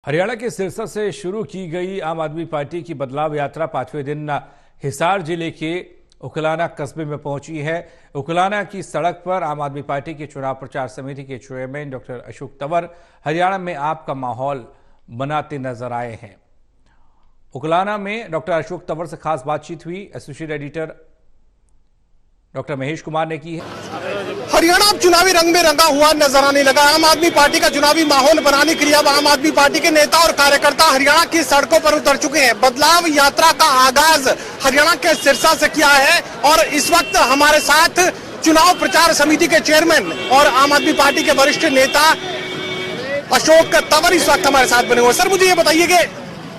हरियाणा के सिरसा से शुरू की गई आम आदमी पार्टी की बदलाव यात्रा पांचवें दिन हिसार जिले के उकलाना कस्बे में पहुंची है। उकलाना की सड़क पर आम आदमी पार्टी की चुनाव प्रचार समिति के चेयरमैन डॉक्टर अशोक तंवर हरियाणा में आपका माहौल बनाते नजर आए हैं। उकलाना में डॉक्टर अशोक तंवर से खास बातचीत हुई। Associate editor doctor Mahesh Kumar ने की है। हरियाणा अब चुनावी रंग में रंगा हुआ नजर आने लगा। आम आदमी पार्टी का चुनावी माहौल बनाने के लिए अब आम आदमी पार्टी के नेता और कार्यकर्ता हरियाणा की सड़कों पर उतर चुके हैं। बदलाव यात्रा का आगाज हरियाणा के सिरसा से किया है और इस वक्त हमारे साथ चुनाव प्रचार समिति के चेयरमैन और आम आदमी पार्टी के वरिष्ठ नेता अशोक तंवर इस वक्त हमारे साथ बने हुए। सर, मुझे ये बताइए कि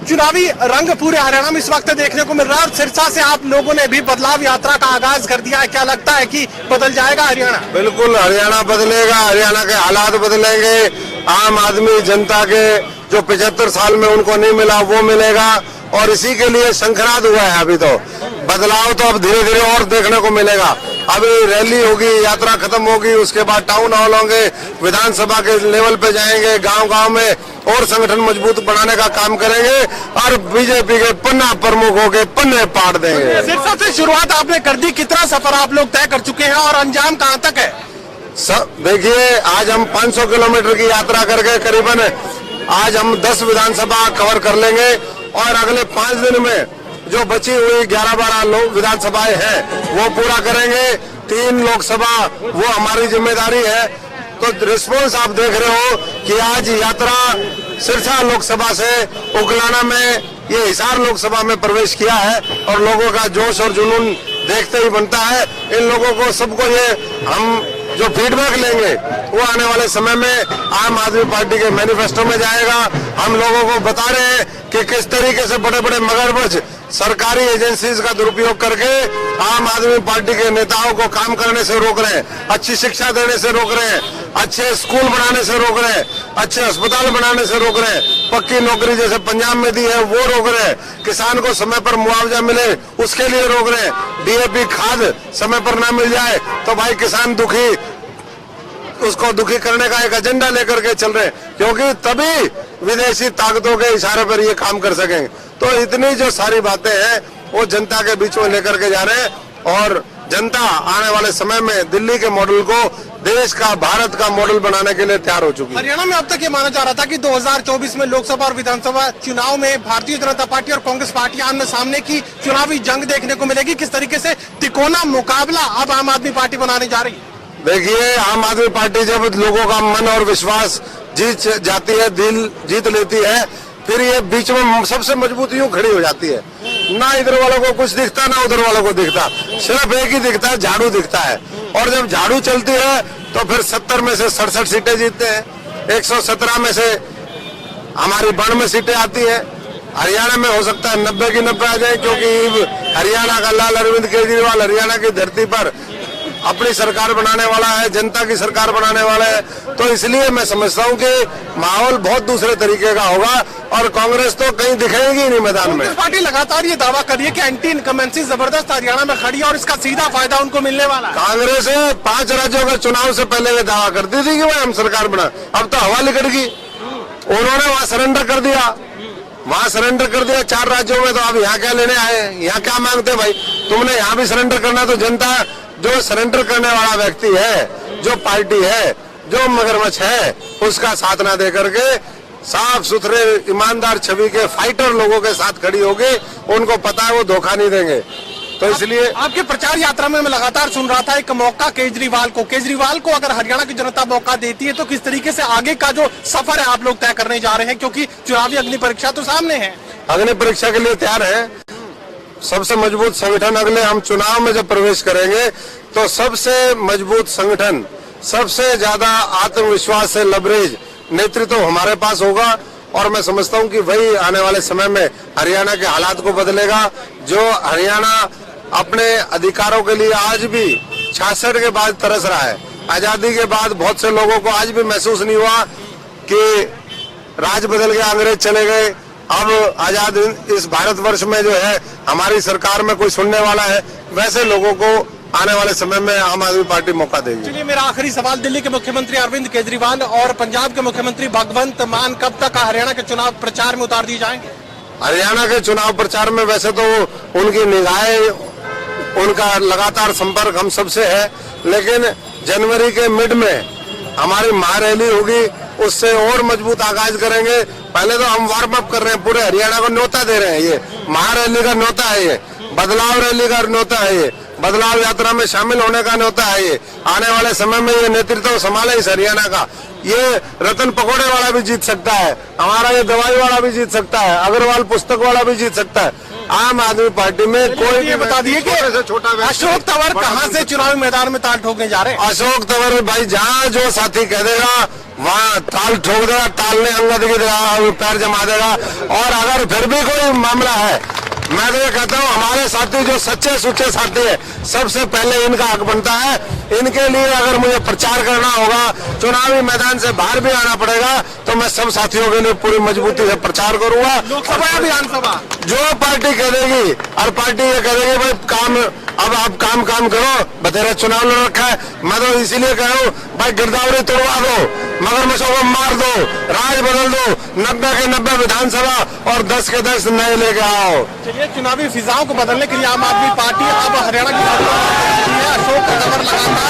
चुनावी रंग पूरे हरियाणा में इस वक्त देखने को मिल रहा है और सिरसा से आप लोगों ने भी बदलाव यात्रा का आगाज कर दिया है। क्या लगता है कि बदल जाएगा हरियाणा? बिल्कुल, हरियाणा बदलेगा, हरियाणा के हालात बदलेंगे। आम आदमी जनता के जो 75 साल में उनको नहीं मिला वो मिलेगा और इसी के लिए शंखनाद हुआ है। अभी तो बदलाव तो अब धीरे धीरे और देखने को मिलेगा। अभी रैली होगी, यात्रा खत्म होगी, उसके बाद टाउन हॉल होंगे, विधानसभा के लेवल पे जाएंगे, गांव-गांव में और संगठन मजबूत बनाने का काम करेंगे और बीजेपी के पन्ना प्रमुखों के पन्ने पाट देंगे। सिरसा से शुरुआत आपने कर दी, कितना सफर आप लोग तय कर चुके हैं और अंजाम कहां तक है? देखिए, आज हम 500 किलोमीटर की यात्रा करके करीबन आज हम 10 विधानसभा कवर कर लेंगे और अगले 5 दिन में जो बची हुई 11-12 विधानसभाएं हैं वो पूरा करेंगे। 3 लोकसभा वो हमारी जिम्मेदारी है। तो रिस्पॉन्स आप देख रहे हो कि आज यात्रा सिरसा लोकसभा से उकलाना में ये हिसार लोकसभा में प्रवेश किया है और लोगों का जोश और जुनून देखते ही बनता है। इन लोगों को सबको ये हम जो फीडबैक लेंगे वो आने वाले समय में आम आदमी पार्टी के मैनिफेस्टो में जाएगा। हम लोगों को बता रहे हैं कि किस तरीके से बड़े बड़े मगरमच्छ सरकारी एजेंसीज का दुरुपयोग करके आम आदमी पार्टी के नेताओं को काम करने से रोक रहे हैं, अच्छी शिक्षा देने से रोक रहे हैं, अच्छे स्कूल बनाने से रोक रहे हैं, अच्छे अस्पताल बनाने से रोक रहे हैं, पक्की नौकरी जैसे पंजाब में दी है वो रोक रहे हैं, किसान को समय पर मुआवजा मिले उसके लिए रोक रहे हैं, डीएपी खाद समय पर ना मिल जाए तो भाई किसान दुखी, उसको दुखी करने का एक एजेंडा लेकर के चल रहे हैं, क्योंकि तभी विदेशी ताकतों के इशारे पर ये काम कर सकेंगे। तो इतनी जो सारी बातें हैं वो जनता के बीच में लेकर के जा रहे हैं और जनता आने वाले समय में दिल्ली के मॉडल को देश का, भारत का मॉडल बनाने के लिए तैयार हो चुकी है। हरियाणा में अब तक ये माना जा रहा था कि 2024 में लोकसभा और विधानसभा चुनाव में भारतीय जनता पार्टी और कांग्रेस पार्टी आमने सामने की चुनावी जंग देखने को मिलेगी। किस तरीके से तिकोना मुकाबला अब आम आदमी पार्टी बनाने जा रही है? देखिए, आम आदमी पार्टी जब लोगों का मन और विश्वास जीत जाती है, दिल जीत लेती है, फिर ये बीच में सबसे मजबूत यूं खड़ी हो जाती है। ना इधर वालों को कुछ दिखता ना उधर वालों को दिखता, सिर्फ एक ही दिखता है, झाड़ू दिखता है। और जब झाड़ू चलती है तो फिर 70 में से 67 सीटें जीतते हैं, 117 में से हमारी 92 सीटें आती है। हरियाणा में हो सकता है 90 की 90 आ जाए, क्योंकि हरियाणा का लाल अरविंद केजरीवाल हरियाणा की धरती पर अपनी सरकार बनाने वाला है, जनता की सरकार बनाने वाला है। तो इसलिए मैं समझता हूँ कि माहौल बहुत दूसरे तरीके का होगा और कांग्रेस तो कहीं दिखेगी नहीं मैदान में। पार्टी लगातार ये दावा कर रही है कि एंटी इनकमेंसी जबरदस्त हरियाणा में खड़ी है और इसका सीधा फायदा उनको मिलने वाला है। कांग्रेस 5 राज्यों के चुनाव से पहले ये दावा करती थी कि भाई हम सरकार बना, अब तो हवा निकल गई। उन्होंने वहाँ सरेंडर कर दिया, वहाँ सरेंडर कर दिया 4 राज्यों में। तो अब यहाँ क्या लेने आए, यहाँ क्या मांगते भाई? तुमने यहाँ भी सरेंडर करना, तो जनता जो सरेंडर करने वाला व्यक्ति है, जो पार्टी है, जो मगरमच्छ है, उसका साथ ना दे करके साफ सुथरे ईमानदार छवि के फाइटर लोगों के साथ खड़ी होगी। उनको पता है वो धोखा नहीं देंगे। तो इसलिए आपके प्रचार यात्रा में मैं लगातार सुन रहा था एक मौका केजरीवाल को अगर हरियाणा की जनता मौका देती है तो किस तरीके से आगे का जो सफर है आप लोग तय करने जा रहे हैं, क्योंकि चुनावी अग्नि परीक्षा तो सामने है। अग्नि परीक्षा के लिए तैयार है। सबसे मजबूत संगठन अगले हम चुनाव में जब प्रवेश करेंगे तो सबसे मजबूत संगठन, सबसे ज्यादा आत्मविश्वास से लबरेज नेतृत्व हमारे पास होगा और मैं समझता हूं कि वही आने वाले समय में हरियाणा के हालात को बदलेगा। जो हरियाणा अपने अधिकारों के लिए आज भी 66 के बाद तरस रहा है, आजादी के बाद बहुत से लोगों को आज भी महसूस नहीं हुआ कि राज बदल गया, अंग्रेज चले गए, अब आजाद इस भारतवर्ष में जो है हमारी सरकार में कोई सुनने वाला है, वैसे लोगों को आने वाले समय में आम आदमी पार्टी मौका देगी। चलिए, मेरा आखिरी सवाल, दिल्ली के मुख्यमंत्री अरविंद केजरीवाल और पंजाब के मुख्यमंत्री भगवंत मान कब तक हरियाणा के चुनाव प्रचार में उतार दिए जाएंगे? हरियाणा के चुनाव प्रचार में वैसे तो उनकी निगाहें, उनका लगातार संपर्क हम सबसे है, लेकिन जनवरी के मिड में हमारी महारैली होगी, उससे और मजबूत आगाज करेंगे। पहले तो हम वार्म अप कर रहे हैं, पूरे हरियाणा को न्योता दे रहे हैं। ये महारैली का न्योता है, ये बदलाव रैली का न्योता है, ये बदलाव यात्रा में शामिल होने का न्योता है। ये आने वाले समय में ये नेतृत्व संभाले इस हरियाणा का। ये रतन पकौड़े वाला भी जीत सकता है, हमारा ये दवाई वाला भी जीत सकता है, अग्रवाल पुस्तक वाला भी जीत सकता है। आम आदमी पार्टी में कोई ये बता दिए कि अशोक तंवर कहां से चुनावी मैदान में ताल ठोकने जा रहे हैं? अशोक तंवर भाई जहाँ जो साथी कह देगा वहाँ ताल ठोक देगा, ताल ने अंगद की तरह पैर जमा देगा। और अगर फिर भी कोई मामला है, मैं तो ये कहता हूँ हमारे साथी जो सच्चे सुच्चे साथी है, सबसे पहले इनका हक बनता है। इनके लिए अगर मुझे प्रचार करना होगा, चुनावी मैदान से बाहर भी आना पड़ेगा, तो मैं सब साथियों के लिए पूरी मजबूती से प्रचार करूंगा। लोकसभा या विधानसभा जो पार्टी कह देगी, और पार्टी ये कह देगी भाई काम, अब आप काम करो, बतेरा चुनाव लड़ रखा है, मैं तो इसीलिए कह रहा हूँ भाई गिरदावरी तोड़वा दो, मगरमच्छों को मार दो, राज बदल दो, 90 के 90 विधानसभा और 10 के 10 नए लेके आओ। चलिए, चुनावी फिजाओं को बदलने के लिए आम आदमी पार्टी अब हरियाणा की अशोक तंवर लगातार